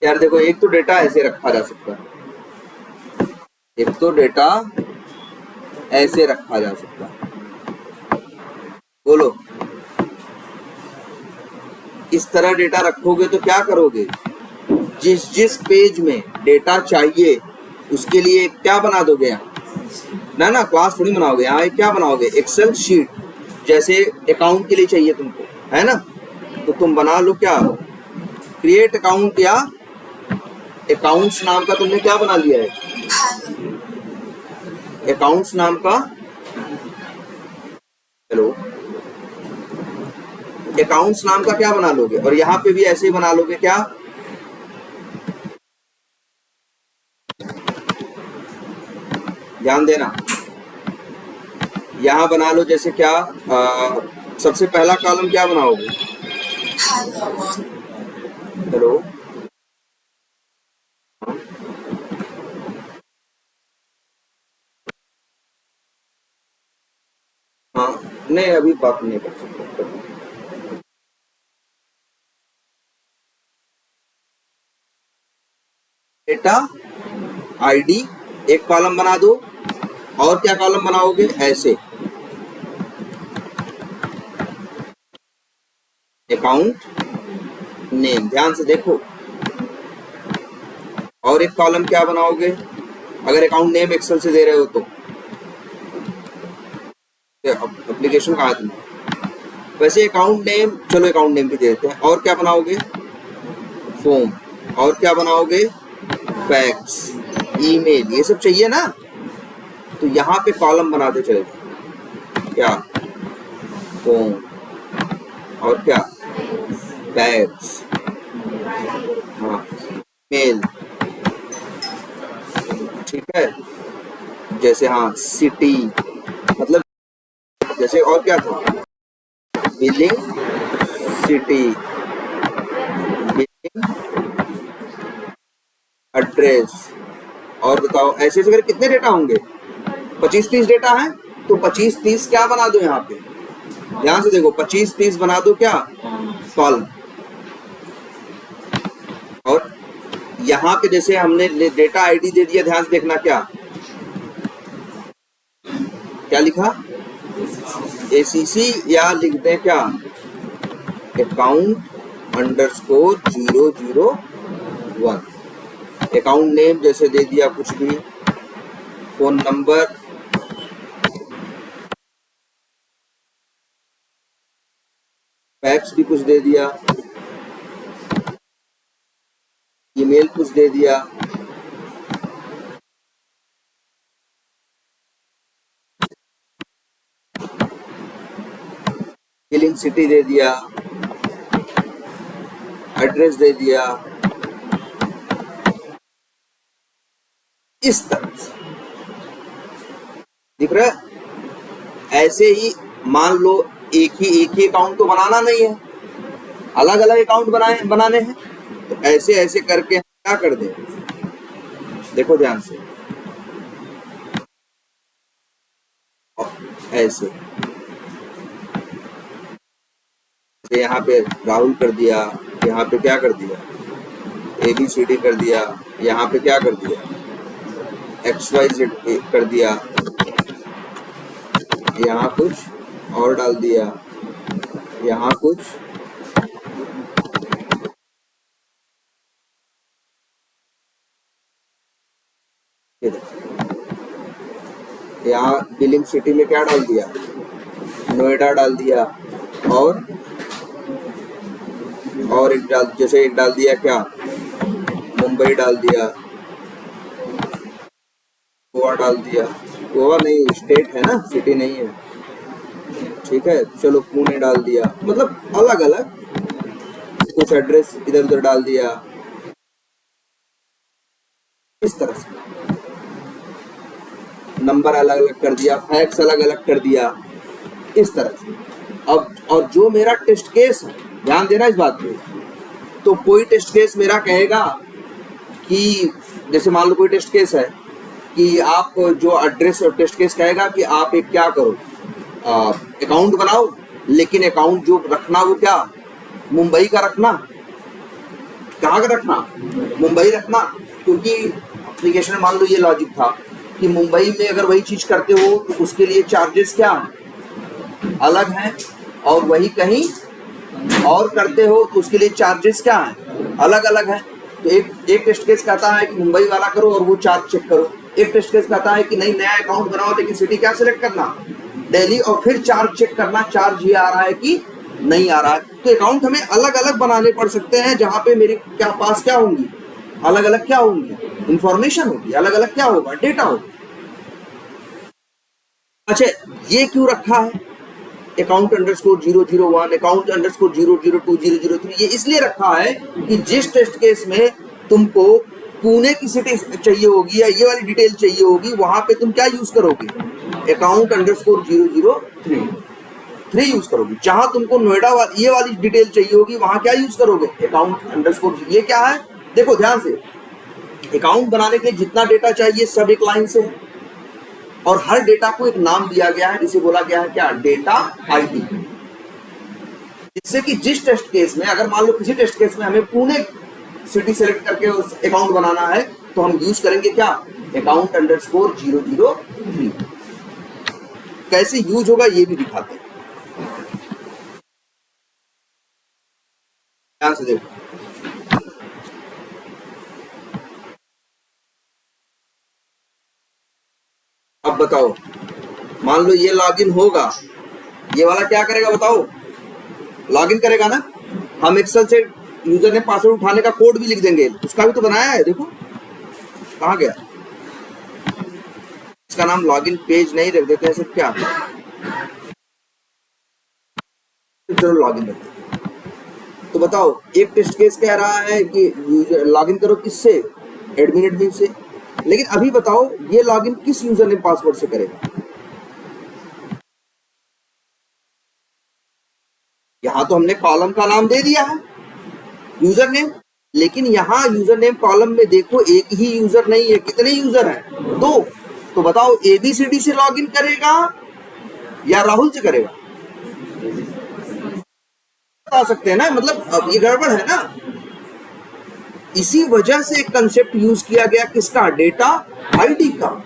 यार देखो, एक तो डेटा ऐसे रखा जा सकता है, एक तो डेटा ऐसे रखा जा सकता है। बोलो, इस तरह डेटा रखोगे तो क्या करोगे? जिस जिस पेज में डेटा चाहिए उसके लिए क्या बना दोगे यहाँ? ना ना, क्लास थोड़ी बनाओगे यहाँ, एक क्या बनाओगे? Excel sheet. जैसे अकाउंट के लिए चाहिए तुमको, है ना? तो तुम बना लो क्या, क्रिएट अकाउंट, या अकाउंट्स नाम का तुमने क्या बना लिया है? अकाउंट्स नाम का, हेलो, अकाउंट्स नाम का क्या बना लोगे? और यहाँ पे भी ऐसे ही बना लोगे क्या? ध्यान देना, यहाँ बना लो जैसे क्या, सबसे पहला कॉलम क्या बनाओगे? हेलो, हाँ, नहीं अभी बात नहीं कर सकते। डेटा आईडी एक कॉलम बना दो, और क्या कॉलम बनाओगे? ऐसे अकाउंट नेम, ध्यान से देखो। और एक कॉलम क्या बनाओगे अगर अकाउंट नेम एक्सेल से दे रहे हो तो? एप्लीकेशन कहाँ है तुम्हारा? वैसे अकाउंट नेम, चलो अकाउंट नेम भी दे देते हैं। और क्या बनाओगे? फॉर्म। और क्या बनाओगे? फैक्स, ईमेल, ये सब चाहिए ना, तो यहाँ पे कॉलम बनाते चले क्या, फॉर्म, और क्या, फैक्स, हाँ, मेल, ठीक है। जैसे हाँ, सिटी, मतलब जैसे, और क्या था, बिलिंग सिटी, बिलिंग एड्रेस। और बताओ ऐसे ऐसे करके कितने डेटा होंगे? 25-30 डेटा है, तो 25-30 क्या बना दो यहाँ पे? ध्यान से देखो, 25-30 बना दो क्या, कॉलम। और यहाँ पे जैसे हमने डेटा आईडी दे दिया, ध्यान से देखना क्या क्या लिखा, एसीसी, या लिख दें क्या, account_001। अकाउंट नेम जैसे दे दिया कुछ भी, फोन नंबर, फैक्स भी कुछ दे दिया, ईमेल कुछ दे दिया, बिलिंग सिटी दे दिया, एड्रेस दे दिया, इस तरह से दिख रहा है। ऐसे ही मान लो एक ही अकाउंट तो बनाना नहीं है, अलग अलग अकाउंट बनाने हैं, तो ऐसे ऐसे करके क्या कर दे, देखो ध्यान से, ऐसे यहाँ पे राहुल कर दिया, यहाँ पे क्या कर दिया, ABCD कर दिया, यहाँ पे क्या कर दिया, XYZ कर दिया, यहाँ कुछ और डाल दिया, यहाँ कुछ, यहाँ बिलिंग सिटी में क्या डाल दिया, नोएडा डाल दिया, और एक डाल, जैसे एक डाल दिया क्या, मुंबई डाल दिया, गोवा डाल दिया, गोवा नहीं स्टेट है ना, सिटी नहीं है, ठीक है। चलो पुणे डाल दिया, मतलब अलग अलग कुछ एड्रेस इधर उधर डाल दिया, इस तरह से नंबर अलग अलग कर दिया, फैक्स अलग अलग कर दिया, इस तरह से। अब और जो मेरा टेस्ट केस है, ध्यान देना इस बात पे, तो कोई टेस्ट केस मेरा कहेगा कि, जैसे मान लो कोई टेस्ट केस है कि आप जो एड्रेस, टेस्ट केस कहेगा कि आप एक क्या करो, अकाउंट बनाओ, लेकिन अकाउंट जो रखना वो क्या, मुंबई का रखना, कहाँ का रखना, मुंबई रखना, क्योंकि एप्लीकेशन में मान लो ये लॉजिक था कि मुंबई में अगर वही चीज करते हो तो उसके लिए चार्जेस क्या अलग हैं, और वही कहीं और करते हो तो उसके लिए चार्जेस क्या हैं, अलग अलग हैं। तो एक टेस्ट केस कहता है कि मुंबई वाला करो और वो चार्ज चेक करो, एक टेस्ट केस कहता है कि नहीं नया अकाउंट बनाओ लेकिन सिटी क्या सिलेक्ट करना, दिल्ली, और फिर चार्ज चेक करना, चार्ज ये आ रहा है कि नहीं आ रहा है। तो अकाउंट हमें अलग अलग बनाने पड़ सकते हैं, जहां पे मेरे क्या पास क्या होंगी, अलग अलग क्या होंगी, इंफॉर्मेशन होगी, अलग अलग क्या होगा, डेटा होगा। अच्छा, ये क्यों रखा है अकाउंट अंडरस्कोर 001, अकाउंट अंडरस्कोर 002, 003? ये इसलिए रखा है कि जिस टेस्ट केस में तुमको पुणे की सिटी चाहिए होगी या ये वाली डिटेल चाहिए होगी, वहां पे तुम क्या यूज करोगे, अकाउंट अंडरस्कोर 003 यूज करोगे। जहां तुमको नोएडा वाली ये वाली डिटेल चाहिए होगी, वहां क्या यूज करोगे, अकाउंट अंडरस्कोर। ये क्या है, देखो ध्यान से, अकाउंट बनाने के लिए जितना डेटा चाहिए सब एक लाइन से है, और हर डेटा को एक नाम दिया गया है जिसे बोला गया है क्या, डेटा आईडी। जिससे कि जिस टेस्ट केस में, अगर मान लो किसी टेस्ट केस में हमें पुणे सिटी सेलेक्ट करके उस अकाउंट बनाना है, तो हम यूज करेंगे क्या, अकाउंट अंडरस्कोर 003। कैसे यूज होगा ये भी दिखाते हैं, ध्यान से देखो। अब बताओ, मान लो ये लॉगिन होगा, ये वाला क्या करेगा बताओ, लॉगिन करेगा ना। हम एक्सेल से यूजर ने पासवर्ड उठाने का कोड भी लिख देंगे, उसका भी तो बनाया है, देखो कहाँ गया, इसका नाम लॉगिन पेज नहीं रख देते हैं सिर्फ, क्या चलो लॉगिन रखते हैं। तो बताओ, एक टेस्ट केस कह रहा है कि यूजर लॉगिन करो किससे, एडमिन से, लेकिन अभी बताओ ये लॉगिन किस यूजर ने पासवर्ड से करेगा। यहां तो हमने कॉलम का नाम दे दिया है यूजर नेम, लेकिन यहाँ यूजर नेम कॉलम में देखो एक ही यूजर नहीं है, कितने यूजर हैं, दो। तो बताओ एबीसीडी से लॉगिन करेगा या राहुल से करेगा, बता सकते हैं ना, मतलब अब ये गड़बड़ है ना। इसी वजह से एक कंसेप्ट यूज किया गया किसका, डेटा आईडी का।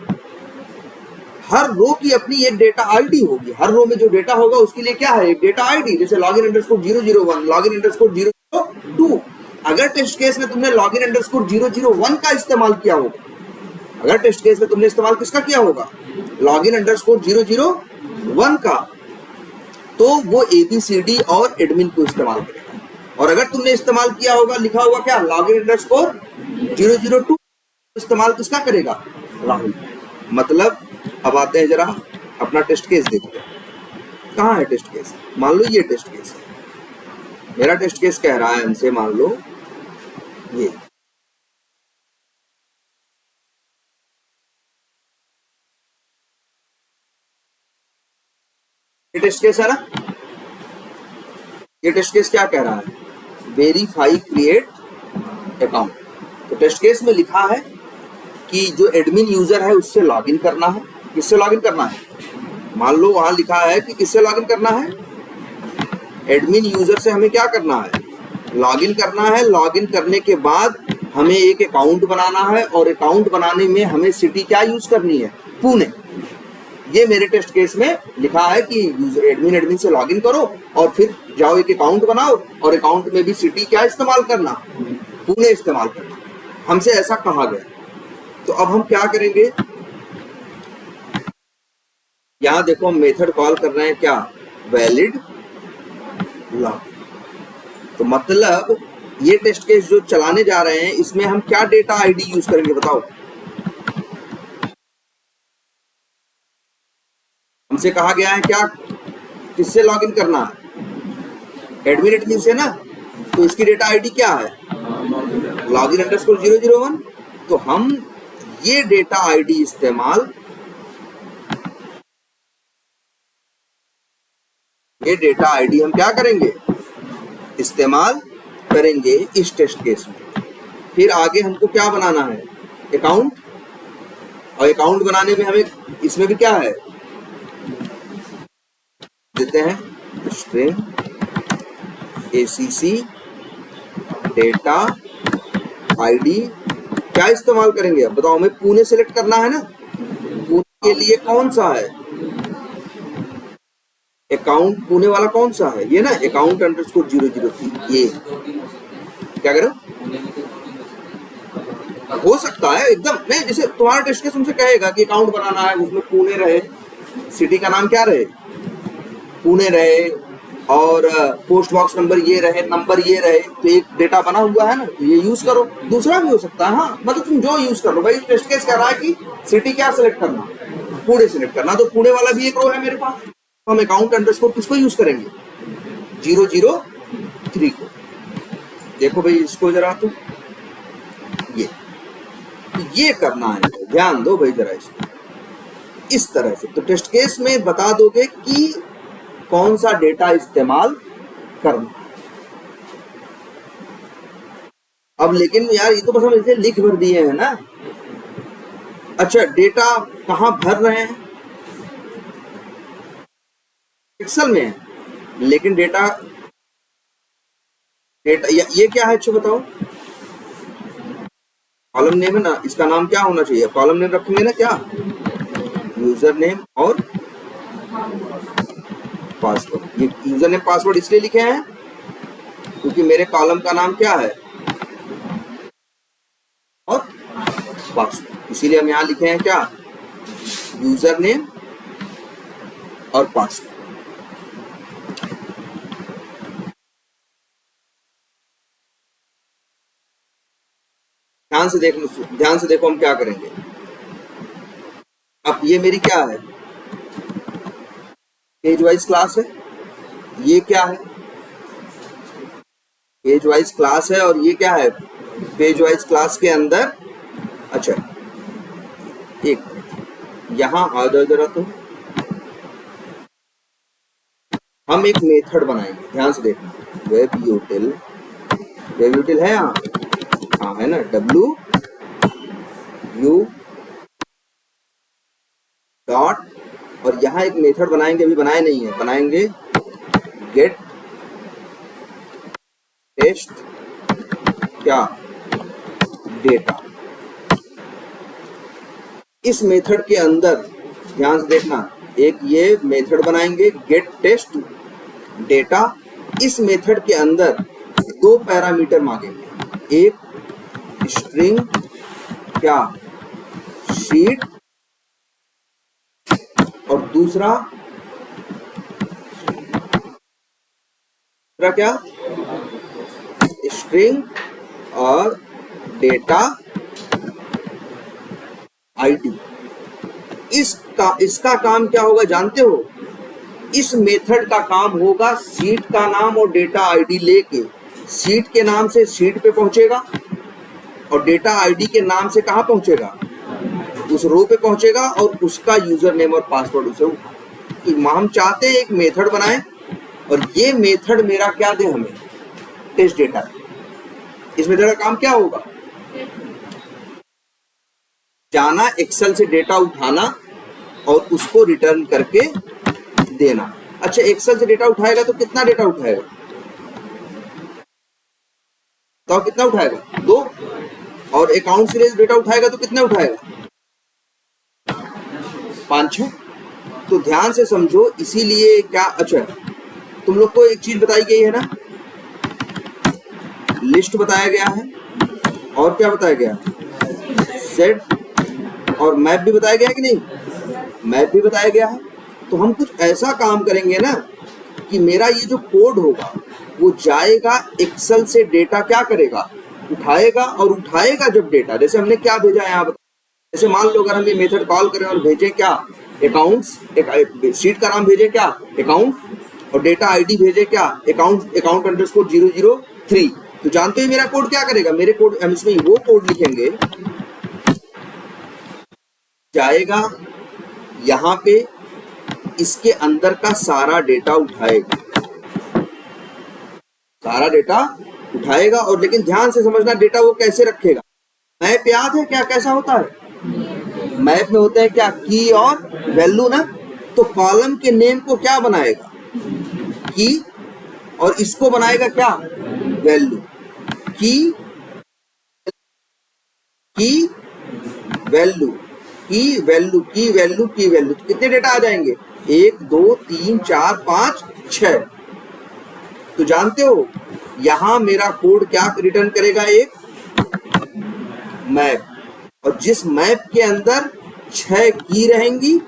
हर रो की अपनी एक डेटा आईडी होगी, हर रो में जो डेटा होगा उसके लिए क्या है, एक डेटा आईडी। जैसे लॉगिन अंडरस्कोर 001, लॉगिन अंडरस्कोर 002। अगर टेस्ट केस में तुमने लॉगिन अंडरस्कोर 001 का इस्तेमाल किया होगा, अगर टेस्ट केस में तुमने इस्तेमाल किसका किया होगा, लॉगिन अंडरस्कोर 001 का, तो वो एबीसीडी और एडमिन को इस्तेमाल करेगा। और अगर तुमने इस्तेमाल किया होगा, लिखा होगा क्या, लॉगिन अंडरस्कोर 002, इस्तेमाल किसका करेगा, राहुल। मतलब अब आते हैं जरा अपना टेस्ट केस देखते हैं, कहाँ है टेस्ट केस। मान लो ये टेस्ट केस है, मेरा टेस्ट केस कह रहा है हमसे, मान लो ये टेस्ट केस है ना। ये टेस्ट केस क्या कह रहा है, वेरीफाई क्रिएट अकाउंट। तो टेस्ट केस में लिखा है कि जो एडमिन यूजर है उससे लॉगिन करना है। किससे लॉगिन करना है, मान लो वहां लिखा है कि किससे लॉगिन करना है, एडमिन यूजर से हमें क्या करना है, लॉगिन करना है। लॉगिन करने के बाद हमें एक अकाउंट बनाना है, और अकाउंट बनाने में हमें सिटी क्या यूज करनी है, पुणे। ये मेरे टेस्ट केस में लिखा है कि यूजर एडमिन से लॉगिन करो और फिर जाओ एक अकाउंट बनाओ, और अकाउंट में भी सिटी क्या इस्तेमाल करना, पुणे इस्तेमाल करना। हमसे ऐसा कहा गया। तो अब हम क्या करेंगे, यहां देखो हम मेथड कॉल कर रहे हैं क्या, वैलिड लॉगिन। तो मतलब ये टेस्ट केस जो चलाने जा रहे हैं, इसमें हम क्या डेटा आईडी यूज करेंगे बताओ। हमसे कहा गया है क्या, किससे लॉगिन करना है, एडमिन से ना। तो इसकी डेटा आईडी क्या है, लॉगिन अंडरस्कोर 001। तो हम ये डेटा आईडी इस्तेमाल, ये डेटा आईडी हम क्या करेंगे, इस्तेमाल करेंगे इस टेस्ट केस में। फिर आगे हमको क्या बनाना है, अकाउंट। और अकाउंट बनाने में हमें इसमें भी क्या है, देते हैं स्ट्रिंग acc डेटा आईडी क्या इस्तेमाल करेंगे? अब बताओ, हमें पुणे सिलेक्ट करना है ना, पुणे के लिए कौन सा है अकाउंट, पुणे वाला कौन सा है? ये ना अकाउंट अंडरस्कोर 003, ये क्या करो, हो सकता है एकदम नहीं, जैसे तुम्हारा टेस्ट केस तुमसे कहेगा कि अकाउंट बनाना है, उसमें पुणे रहे, सिटी का नाम क्या रहे, पुणे रहे, और पोस्ट बॉक्स नंबर ये रहे, नंबर ये रहे, तो एक डेटा बना हुआ है ना, तो ये यूज करो। दूसरा भी हो सकता है, हाँ मतलब तुम जो यूज कर लो। भाई टेस्ट केस कह रहा है कि सिटी क्या सिलेक्ट करना, पुणे सिलेक्ट करना, तो पुणे वाला भी एक रो है मेरे पास, तो हम अकाउंट अंडरस्कोर किसको यूज करेंगे? 003 को। देखो भाई इसको जरा, तो ये करना है, ध्यान दो भाई जरा इसको, इस तरह से। तो टेस्ट केस में बता दोगे कि कौन सा डेटा इस्तेमाल करना। अब लेकिन यार ये तो बस हम इसे लिख भर दिए हैं ना। अच्छा, डेटा कहां भर रहे हैं? एक्सेल में है, लेकिन डेटा ये क्या है? अच्छा बताओ, कॉलम नेम है ना, इसका नाम क्या होना चाहिए? कॉलम नेम रखेंगे ना, क्या? यूजर नेम और पासवर्ड। ये यूजर नेम पासवर्ड इसलिए लिखे हैं क्योंकि मेरे कॉलम का नाम क्या है? और पासवर्ड, इसीलिए हम यहां लिखे हैं क्या? यूजर नेम और पासवर्ड। ध्यान से देखो हम क्या करेंगे। अब ये मेरी क्या है? पेज वाइज क्लास है। ये क्या है? पेज वाइज क्लास है। और ये क्या है? पेज वाइज क्लास के अंदर, अच्छा एक यहां आ जाओ जरा, तो हम एक मेथड बनाएंगे, ध्यान से देखना। वेब यूटिल है यहाँ, हाँ है ना, WU डॉट, और यहाँ एक मेथड बनाएंगे, अभी बनाए नहीं है, बनाएंगे गेट टेस्ट क्या डेटा। इस मेथड के अंदर ध्यान से देखना, एक ये मेथड बनाएंगे गेट टेस्ट डेटा। इस मेथड के अंदर दो पैरामीटर मांगेंगे, एक स्ट्रिंग क्या शीट, और दूसरा क्या स्ट्रिंग और डेटा आईडी। इसका काम क्या होगा जानते हो? इस मेथड का काम होगा शीट का नाम और डेटा आईडी लेके शीट के नाम से शीट पे पहुंचेगा, और डेटा आईडी के नाम से कहां पहुंचेगा? उस रो पे पहुंचेगा, और उसका यूजर नेम और पासवर्ड उसे उठा। तो हम चाहते हैं एक मेथड बनाएं, और ये मेथड मेरा क्या दे हमें? Test data. इस मेथड का काम क्या होगा? जाना, एक्सेल से डेटा उठाना और उसको रिटर्न करके देना। अच्छा, एक्सेल से डेटा उठाएगा तो कितना डेटा उठाएगा? तो कितना उठाएगा? 2। और अकाउंट से डेटा उठाएगा तो कितना उठाएगा? 5-6। तो ध्यान से समझो, इसीलिए क्या, अच्छा तुम लोग को एक चीज बताई गई है ना, लिस्ट बताया गया है, और क्या बताया गया? सेट, और मैप भी बताया गया है कि नहीं? मैप भी बताया गया है। तो हम कुछ ऐसा काम करेंगे ना कि मेरा ये जो कोड होगा वो जाएगा एक्सेल से, डेटा क्या करेगा? उठाएगा, और उठाएगा जब डेटा, जैसे हमने क्या भेजा यहाँ, जैसे मान लो अगर हम ये मेथड कॉल करें और भेजें क्या? अकाउंट्स, शीट का नाम भेजे क्या? अकाउंट, और डेटा आईडी भेजे क्या? Account underscore 003। तो जानते हो मेरा कोड क्या करेगा? मेरे कोड, हम इसमें वो कोड लिखेंगे, जाएगा यहाँ पे, इसके अंदर का सारा डेटा उठाएगा, सारा डेटा उठाएगा। और लेकिन ध्यान से समझना, डेटा वो कैसे रखेगा? मैप याद है क्या कैसा होता है? मैप में होता है क्या? की और वैल्यू ना। तो कॉलम के नेम को क्या बनाएगा? की, और इसको बनाएगा क्या? वैल्यू। की की वैल्यू, की वैल्यू, की वैल्यू, की वैल्यू, तो कितने डेटा आ जाएंगे? 1 2 3 4 5 6। तो जानते हो यहां मेरा कोड क्या रिटर्न करेगा? एक मैप, और जिस मैप के अंदर 6 की रहेंगी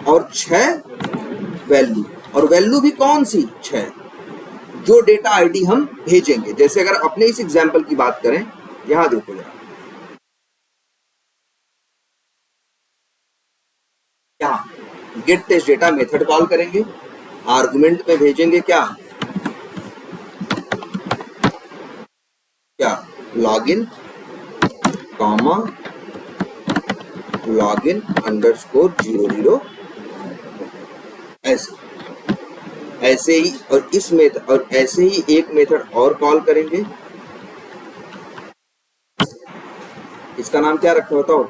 और 6 वैल्यू, और वैल्यू भी कौन सी? 6, जो डेटा आईडी हम भेजेंगे। जैसे अगर अपने इस एग्जांपल की बात करें, यहां देखो जरा, यहाँ get test data method call करेंगे, आर्गुमेंट में भेजेंगे क्या? क्या? लॉगिन कॉमा लॉगिन अंडरस्कोर 00, ऐसे ही, और इस मेथड, और ऐसे ही एक मेथड और कॉल करेंगे। इसका नाम क्या रखा बताओ?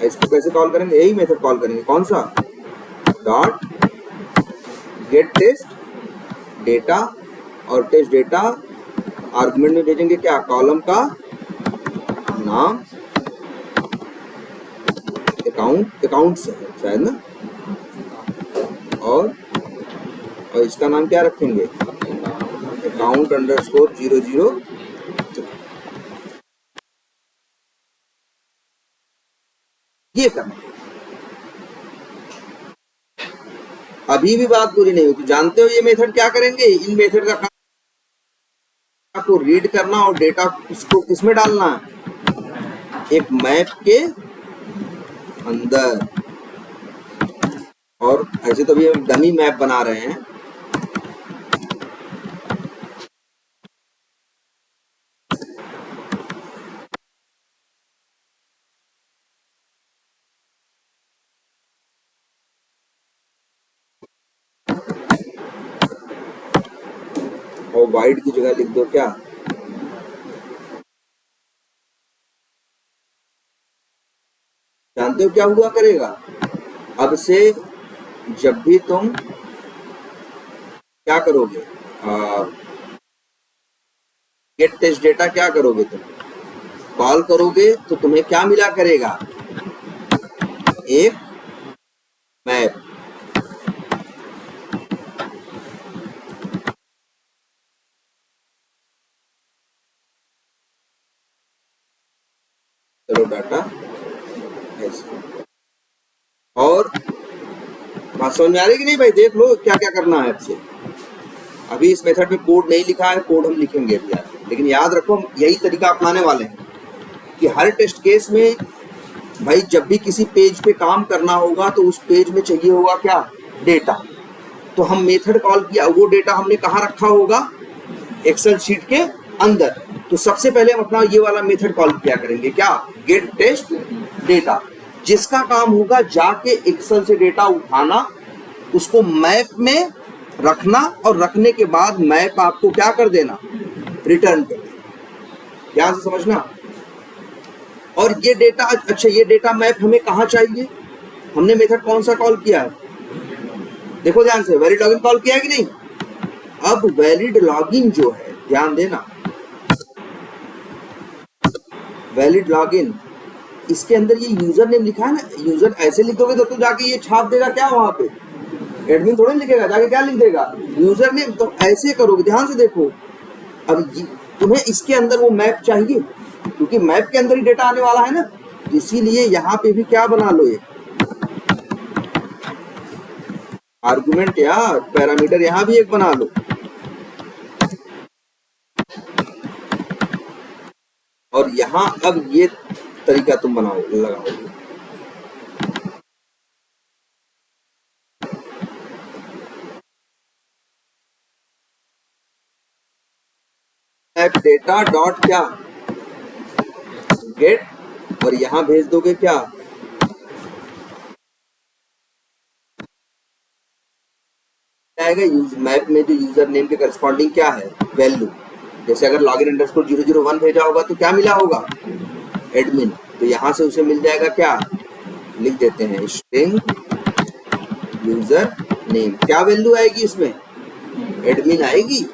इसको कैसे कॉल करेंगे? यही मेथड कॉल करेंगे। कौन सा? डॉट गेट टेस्ट डेटा, और टेस्ट डेटा आर्गुमेंट में भेजेंगे क्या? कॉलम का नाम, अकाउंट से शायद ना, और इसका नाम क्या रखेंगे? Account underscore 00। ये करना। अभी भी बात पूरी नहीं हुई। तो जानते हो ये मेथड क्या करेंगे? इन मेथड का काम को रीड करना और डेटा इसको किसमें डालना है? एक मैप के अंदर। और ऐसे तो अभी हम डमी मैप बना रहे हैं। और वाइड की जगह लिख दो क्या? जानते हो क्या हुआ करेगा? अब से जब भी तुम क्या करोगे, गेट टेस्ट डेटा क्या करोगे? तुम कॉल करोगे तो तुम्हें क्या मिला करेगा? एक मैप। चलो डाटा ऐसे, और बात समझ में आ रही कि नहीं भाई? देख लो क्या क्या करना है आपसे। अभी इस मेथड में कोड नहीं लिखा है, कोड हम लिखेंगे अभी आगे। लेकिन याद रखो हम यही तरीका अपनाने वाले हैं कि हर टेस्ट केस में भाई जब भी किसी पेज पे काम करना होगा तो उस पेज में चाहिए होगा क्या? डेटा। तो हम मेथड कॉल किया, वो डेटा हमने कहाँ रखा होगा? एक्सेल शीट के अंदर। तो सबसे पहले हम अपना ये वाला मेथड कॉल किया करेंगे क्या? गेट टेस्ट डेटा, जिसका काम होगा जाके एक्सेल से डेटा उठाना, उसको मैप में रखना, और रखने के बाद मैप आपको क्या कर देना? रिटर्न कर देना। ध्यान से समझना। और ये डेटा, अच्छा ये डेटा मैप हमें कहाँ चाहिए? हमने मेथड कौन सा कॉल किया है? देखो ध्यान से, वैलिड लॉगिन कॉल किया है कि नहीं? अब वैलिड लॉगिन जो है, ध्यान देना, वैलिड लॉगिन, इसके अंदर ये यूजर नेम लिखा है ना, यूजर ऐसे लिख दोगे तो जाके ये छाप देगा क्या वहां पे? एडमिन थोड़ी लिखेगा, जाके क्या लिख देगा? User name. तो ऐसे करोगे, ध्यान से देखो। अब तुम्हें इसके अंदर वो मैप चाहिए, क्योंकि मैप के अंदर ही डेटा आने वाला है ना, इसीलिए यहाँ पे भी क्या बना लो? ये आर्गुमेंट या पैरामीटर यहाँ भी एक बना लो। और यहाँ अब ये तरीका तुम बनाओ, लगाओगे। मैप डेटा डॉट क्या? गेट, और यहाँ भेज दोगे क्या? आएगा यूज मैप में जो यूजर नेम के करस्पॉन्डिंग क्या है? वैल्यू। जैसे अगर लॉगिन अंडरस्कोर 001 भेजा होगा तो क्या मिला होगा? एडमिन। तो यहाँ से उसे मिल जाएगा क्या? लिख देते हैं स्ट्रिंग यूजर नेम। क्या वैल्यू आएगी इसमें? एडमिन आएगी,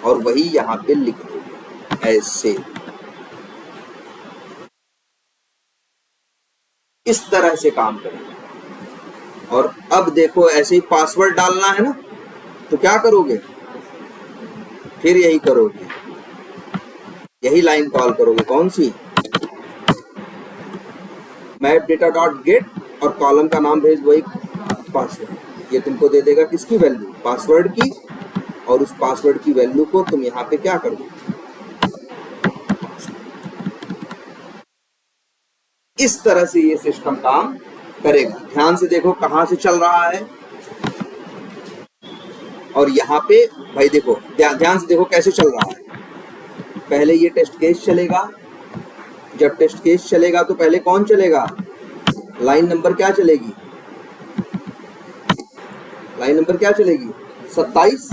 और वही यहाँ पे लिख दो ऐसे। इस तरह से काम करेगा। और अब देखो ऐसे ही पासवर्ड डालना है ना, तो क्या करोगे, फिर यही करोगे, यही लाइन कॉल करोगे, कौन सी, मैप डेटा डॉट गेट, और कॉलम का नाम भेज वही पासवर्ड। ये तुमको दे देगा किसकी वैल्यू, पासवर्ड की, और उस पासवर्ड की वैल्यू को तुम यहाँ पे क्या कर दो, इस तरह से ये सिस्टम काम करेगा। ध्यान से देखो कहां से चल रहा है, और यहाँ पे भाई देखो ध्यान से देखो कैसे चल रहा है। पहले ये टेस्ट केस चलेगा, जब टेस्ट केस चलेगा तो पहले कौन चलेगा, लाइन नंबर क्या चलेगी, लाइन नंबर क्या चलेगी 27,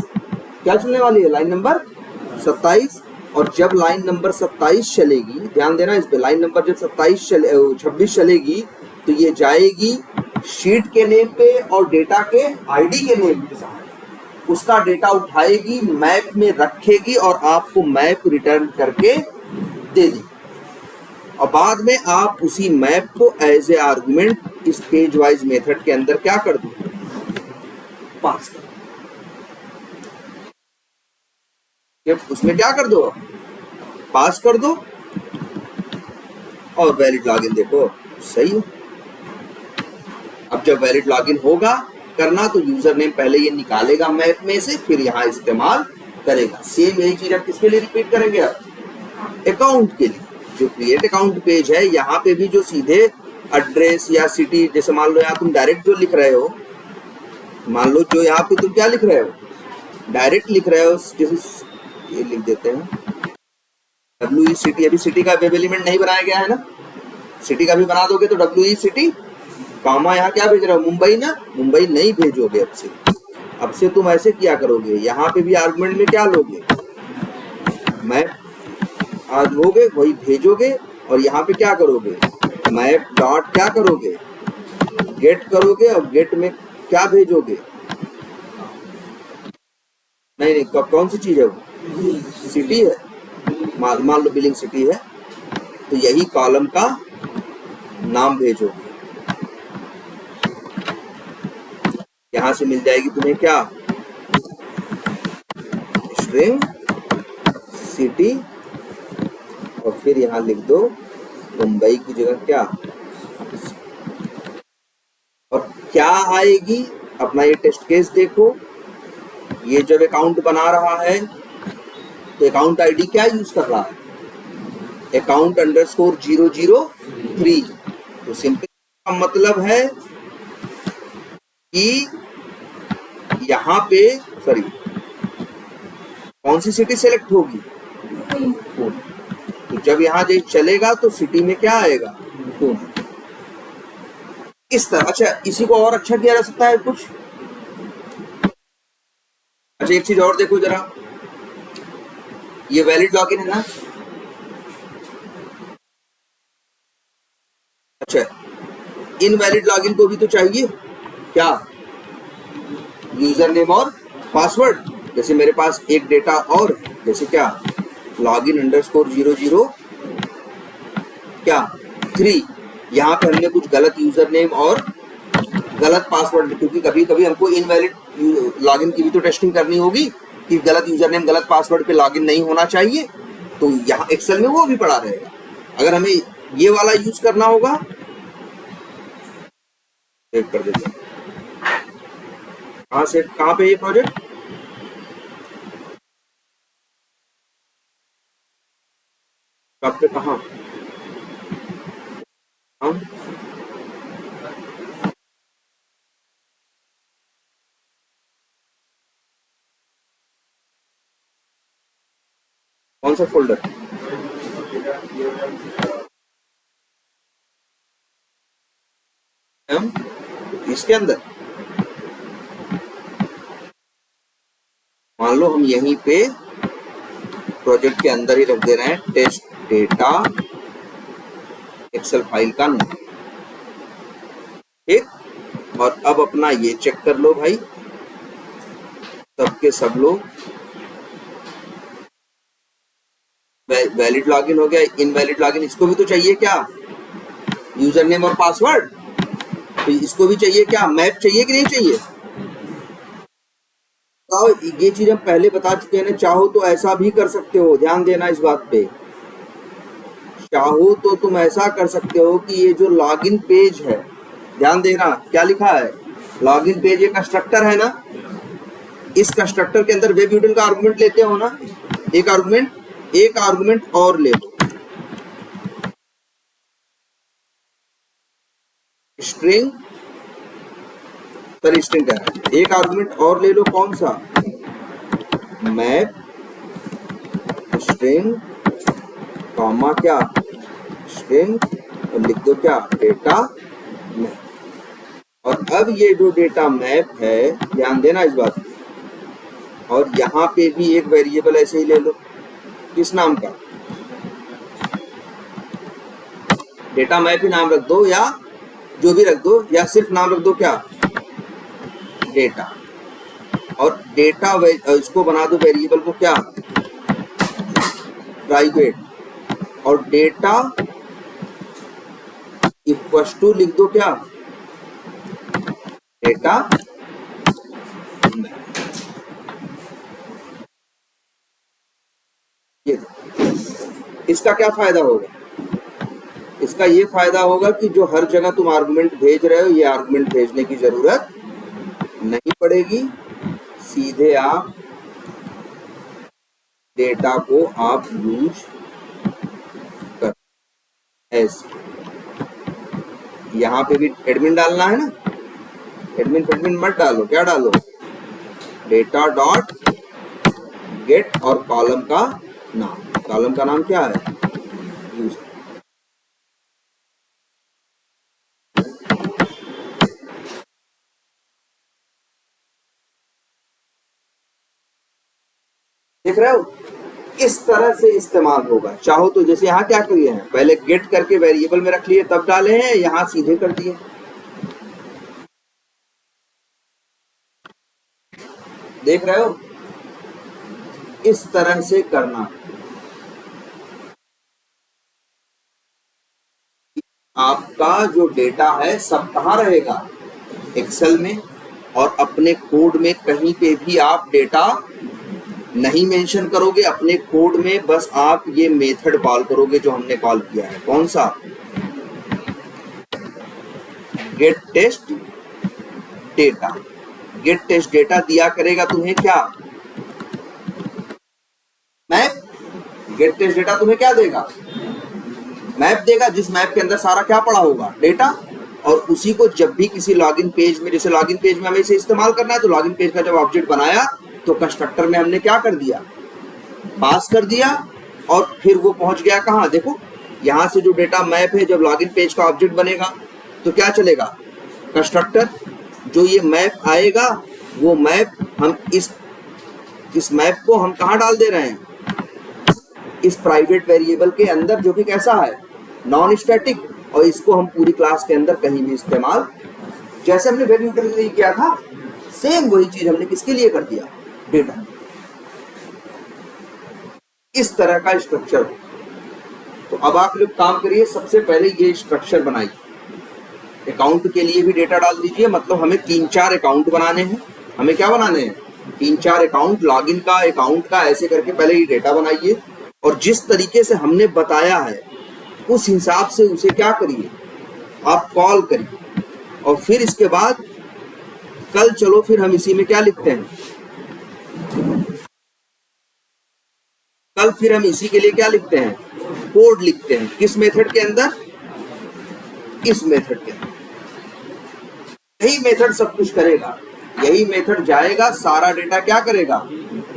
क्या चलने वाली है, लाइन नंबर 27। और जब लाइन नंबर 27 चलेगी, ध्यान देना इस पे, लाइन नंबर जब 26 चलेगी तो ये जाएगी शीट के नेम पे और डेटा के आईडी के नेम के साथ, उसका डेटा उठाएगी, मैप में रखेगी और आपको मैप रिटर्न करके दे देगी। और बाद में आप उसी मैप को एज ए आर्गुमेंट इस पेज वाइज मेथड के अंदर क्या कर दो, पास कर, उसमें क्या कर दो, पास कर दो। और वैलिड लॉगिन देखो सही है। अब जब वैलिड लॉगिन होगा करना, तो यूजर नेम पहले ये निकालेगा मैप में से, फिर यहाँ इस्तेमाल करेगा। सेम यही चीज आप किसके लिए रिपीट करेंगे, आप अकाउंट के लिए, जो क्रिएट अकाउंट पेज है, यहाँ पे भी जो सीधे एड्रेस या सिटी, जैसे मान लो यहाँ तुम डायरेक्ट जो लिख रहे हो, मान लो जो यहाँ पे तुम क्या लिख रहे हो, डायरेक्ट लिख रहे हो, जैसे ये लिख देते हैं WE सिटी, अभी सिटी का वेब एलिमेंट नहीं बनाया गया है ना, सिटी का भी बना दोगे तो WE सिटी, कामा यहाँ क्या भेज रहे हो, मुंबई ना, मुंबई नहीं भेजोगे अब से तुम ऐसे किया करोगे, यहाँ पे भी आर्गुमेंट में क्या लोगे, मैप आज लोगे वही भेजोगे, और यहाँ पे क्या करोगे, मैप डॉट क्या करोगे, गेट करोगे, और गेट में क्या भेजोगे, नहीं कौन सी चीज है वो, सिटी है, मान लो बिलिंग सिटी है, तो यही कॉलम का नाम भेजोगे, यहां से मिल जाएगी तुम्हें क्या, स्ट्रिंग सिटी, और फिर यहां लिख दो मुंबई की जगह क्या, और क्या आएगी, अपना ये टेस्ट केस देखो। ये जब अकाउंट बना रहा है तो अकाउंट आईडी क्या यूज कर रहा है, अकाउंट अंडरस्कोर 003, तो सिंपल का मतलब है कि यहाँ पे सॉरी कौन सी सिटी सेलेक्ट होगी, तो जब यहाँ जो चलेगा तो सिटी में क्या आएगा, इस तरह। अच्छा इसी को और अच्छा किया जा सकता है कुछ, अच्छा एक चीज और देखो जरा, ये वैलिड लॉगिन है ना, अच्छा इनवैलिड लॉगिन को भी तो चाहिए क्या, यूजर नेम और पासवर्ड, जैसे मेरे पास एक डेटा और है, जैसे क्या लॉगिन अंडरस्कोर 00 क्या 3, यहाँ पे हमने कुछ गलत यूजर नेम और गलत पासवर्ड, क्योंकि कभी कभी हमको इनवैलिड लॉगिन की भी तो टेस्टिंग करनी होगी कि गलत यूजर नेम गलत पासवर्ड पे लॉगिन नहीं होना चाहिए, तो यहाँ एक्सेल में वो भी पड़ा रहेगा। अगर हमें ये वाला यूज करना होगा, सेव कर देते हैं, कहाँ से कहाँ पे ये प्रोजेक्ट, कब पे कहाँ, कौन सा फोल्डर, इसके अंदर मान लो हम यहीं पे प्रोजेक्ट के अंदर ही रख दे रहे हैं टेस्ट डेटा एक्सेल फाइल का नाम, ठीक। और अब अपना ये चेक कर लो भाई, सबके सब लोग वैलिड लॉगिन हो गया, इनवैलिड लॉगिन इसको भी तो चाहिए क्या, यूजर नेम और पासवर्ड। तो इसको भी चाहिए क्या, मैप चाहिए कि नहीं चाहिए? तो ये चीज हम पहले बता चुके हैं ना। चाहो तो ऐसा भी कर सकते हो, ध्यान देना इस बात पे। चाहो तो तुम ऐसा कर सकते हो कि ये जो लॉगिन पेज है, ध्यान देना क्या लिखा है, लॉगिन पेज एक कंस्ट्रक्टर है ना। इस कंस्ट्रक्टर के अंदर वेब यूटिल का आर्गुमेंट लेते हो ना, एक आर्गुमेंट और ले लो, स्ट्रिंग कह रहा है, एक आर्गुमेंट और ले लो, कौन सा, मैप स्ट्रिंग कॉमा क्या, स्ट्रिंग और लिख दो क्या, डेटा मैप। और अब ये जो डेटा मैप है, ध्यान देना इस बात पे, और यहाँ पे भी एक वेरिएबल ऐसे ही ले लो, किस नाम का, डेटा मैप ही नाम रख दो, या जो भी रख दो, या सिर्फ नाम रख दो क्या, डेटा। और डेटा इसको बना दो वेरिएबल को क्या, प्राइवेट, और डेटा इक्वल्स टू लिख दो क्या, डेटा। ये इसका क्या फायदा होगा, इसका ये फायदा होगा कि जो हर जगह तुम आर्गुमेंट भेज रहे हो, ये आर्गुमेंट भेजने की जरूरत नहीं पड़ेगी। सीधे आप डेटा को आप यूज कर, ऐसे यहाँ पे भी एडमिन डालना है ना, एडमिन मत डालो, क्या डालो, डेटा डॉट गेट और कॉलम का नाम क्या है, यूजर। देख रहे हो, इस तरह से इस्तेमाल होगा। चाहो तो जैसे यहाँ क्या किए हैं, पहले गेट करके वेरिएबल में रख लिए तब डाले हैं, यहाँ सीधे कर दिए। देख रहे हो, इस तरह से करना। आपका जो डेटा है सब कहाँ रहेगा, एक्सेल में, और अपने कोड में कहीं पे भी आप डेटा नहीं मेंशन करोगे। अपने कोड में बस आप ये मेथड कॉल करोगे जो हमने कॉल किया है, कौन सा, get test data. Get test data दिया करेगा तुम्हें क्या, मैप। गेट टेस्ट डेटा तुम्हें क्या देगा, मैप देगा, जिस मैप के अंदर सारा क्या पड़ा होगा, डेटा। और उसी को जब भी किसी लॉगिन पेज में, जैसे लॉगिन पेज में हमें इसे इस्तेमाल करना है, तो लॉगिन पेज का जब ऑब्जेक्ट बनाया तो कंस्ट्रक्टर में हमने क्या कर दिया, पास कर दिया, और फिर वो पहुंच गया कहाँ, देखो यहां से जो डेटा मैप है, जब लॉगिन पेज का ऑब्जेक्ट बनेगा तो क्या चलेगा, कंस्ट्रक्टर। जो ये मैप आएगा, वो मैप हम इस मैप को हम कहाँ डाल दे रहे हैं, इस प्राइवेट वेरिएबल के अंदर, जो कि कैसा है, नॉन स्टैटिक। और इसको हम पूरी क्लास के अंदर कहीं भी इस्तेमाल, जैसे हमने वेब यूटिल के लिए किया था, सेम वही चीज हमने किसके लिए कर दिया, डेटा। इस तरह का स्ट्रक्चर। तो अब आप लोग काम करिए, सबसे पहले ये स्ट्रक्चर बनाइए। अकाउंट के लिए भी डेटा डाल दीजिए, मतलब हमें 3-4 अकाउंट बनाने हैं। हमें क्या बनाने हैं, 3-4 अकाउंट, लॉगिन का, अकाउंट का, ऐसे करके पहले ये डेटा बनाइए। और जिस तरीके से हमने बताया है उस हिसाब से उसे क्या करिए, आप कॉल करिए। और फिर इसके बाद कल चलो फिर हम इसी में क्या लिखते हैं, कल फिर हम इसी के लिए क्या लिखते हैं, कोड लिखते हैं। किस मेथड के अंदर, इस मेथड के अंदर। यही मेथड सब कुछ करेगा, यही मेथड जाएगा, सारा डेटा क्या करेगा,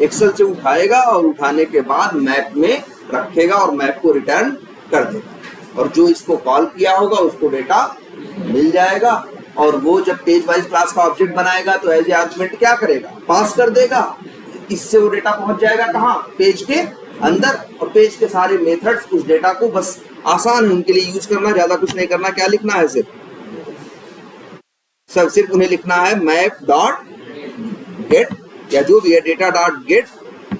एक्सेल से उठाएगा, और उठाने के बाद मैप में रखेगा और मैप को रिटर्न कर देगा। और जो इसको कॉल किया होगा उसको डेटा मिल जाएगा। और वो जब पेज वाइज क्लास का ऑब्जेक्ट बनाएगा तो एज ए आर्गुमेंट क्या करेगा, पास कर देगा। इससे वो डेटा पहुंच जाएगा कहाँ, पेज के अंदर। और पेज के सारे मेथड्स उस डेटा को, बस आसान है उनके लिए यूज करना, ज्यादा कुछ नहीं करना। क्या लिखना है, सिर्फ उन्हें लिखना है मैप डॉट गेट, या जो भी है डेटा डॉट गेट,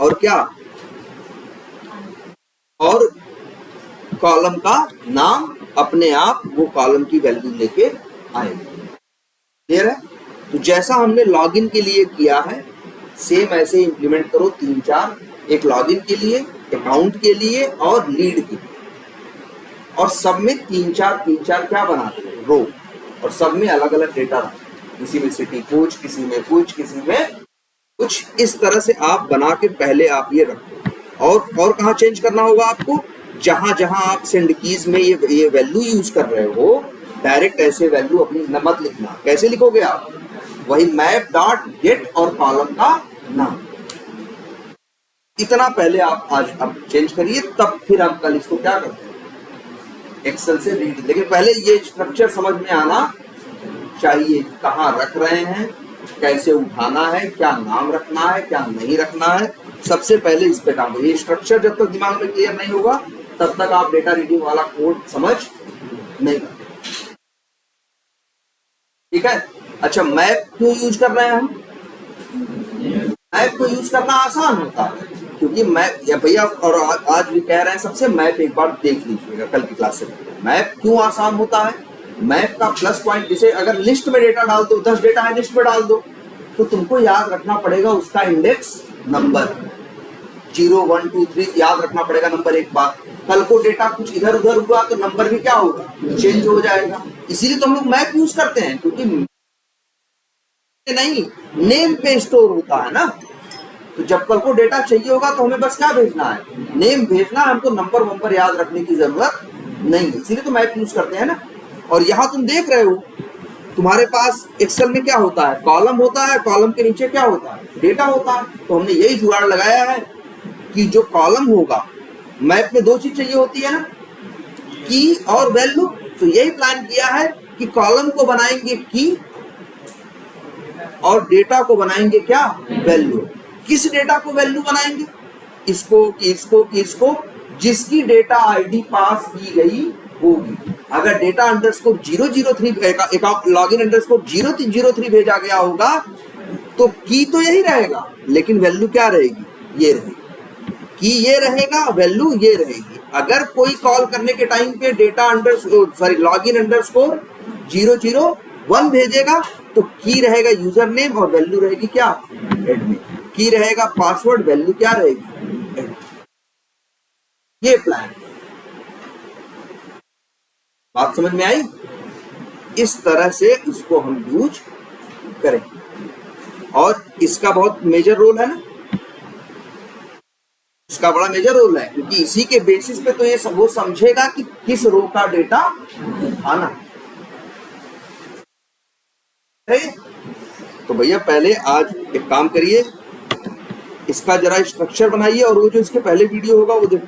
और क्या, और कॉलम का नाम अपने आप वो कॉलम की वैल्यू लेके आएगा। क्लियर है? तो जैसा हमने लॉगिन के लिए किया है सेम ऐसे इंप्लीमेंट करो 3-4, एक लॉगिन के लिए, अकाउंट के लिए और लीड के लिए, और सब में 3-4 क्या बनाते हैं, रो, और सब में अलग अलग डेटा, किसी में सिटी कुछ, किसी में कुछ, किसी में कुछ, इस तरह से आप बना के पहले आप ये रखो। और कहाँ चेंज करना होगा आपको, जहां जहां आप सेंड कीज में ये वैल्यू यूज कर रहे हो, डायरेक्ट ऐसे वैल्यू अपनी मत लिखना। कैसे लिखोगे आप, वही मैप डॉट गेट और कॉलम का नाम, इतना पहले आप आज अब चेंज करिए, तब फिर हम कल इसको क्या करते हैं, एक्सेल से रीड। लेकिन पहले ये स्ट्रक्चर समझ में आना चाहिए, कहाँ रख रहे हैं, कैसे उठाना है, क्या नाम रखना है, क्या नहीं रखना है, सबसे पहले इस पे काम करिए। ये स्ट्रक्चर जब तक दिमाग में क्लियर नहीं होगा तब तक आप डेटा रीडिंग वाला कोड समझ नहीं पाते। ठीक है? अच्छा, मैप क्यों यूज कर रहे हैं हम, मैप को यूज करना आसान होता है क्योंकि मैप, या भैया और आज भी कह रहे हैं सबसे, मैप एक बार देख लीजिएगा कल की क्लास से। मैप क्यों आसान होता है, मैप का प्लस पॉइंट, जैसे अगर लिस्ट में डेटा डाल दो, 10 डेटा है लिस्ट में डाल दो, तो तुमको याद रखना पड़ेगा उसका इंडेक्स नंबर 0 1 2 3 याद रखना पड़ेगा नंबर एक बार। कल को डेटा कुछ इधर उधर हुआ तो नंबर भी क्या होगा, चेंज हो जाएगा। इसीलिए तो हम लोग मैप यूज करते हैं, क्योंकि नहीं नेम पे स्टोर होता है ना, तो जब कल को डेटा चाहिए होगा तो हमें बस क्या भेजना है, नेम भेजना, हमको नंबर वंबर याद रखने की जरूरत नहीं है, इसीलिए तो मैप यूज करते हैं ना। और यहाँ तुम देख रहे हो तुम्हारे पास एक्सेल में क्या होता है, कॉलम होता है, कॉलम के नीचे क्या होता है, डेटा होता है। तो हमने यही जुगाड़ लगाया है कि जो कॉलम होगा, मैप में 2 चीज चाहिए होती है ना, की और वैल्यू। तो यही प्लान किया है कि कॉलम को बनाएंगे की और डेटा को बनाएंगे क्या, वैल्यू। किस डेटा को वैल्यू बनाएंगे, इसको कि इसको कि इसको, जिसकी डेटा आईडी पास की गई होगी। अगर डेटा अंडरस्कोर 003 लॉगिन अंडरस्कोर 003 भेजा गया होगा तो की तो यही रहेगा, लेकिन वैल्यू क्या रहेगी, ये रहेगी। की ये रहेगा, वैल्यू ये रहेगी। अगर कोई कॉल करने के टाइम पे डेटा अंडरस्कोर लॉगिन अंडरस्कोर 001 भेजेगा तो की रहेगा यूजर नेम और वैल्यू रहेगी क्या, एडमिन। की रहेगा पासवर्ड, वैल्यू क्या रहेगी, एडमिन। ये प्लान, बात समझ में आई? इस तरह से इसको हम यूज करेंगे, और इसका बहुत मेजर रोल है ना, इसका बड़ा मेजर रोल है, क्योंकि इसी के बेसिस पे तो ये वो समझेगा कि किस रो का डेटा आना है। तो भैया पहले आज एक काम करिए, इसका जरा स्ट्रक्चर बनाइए, और वो जो इसके पहले वीडियो होगा वो देखिए।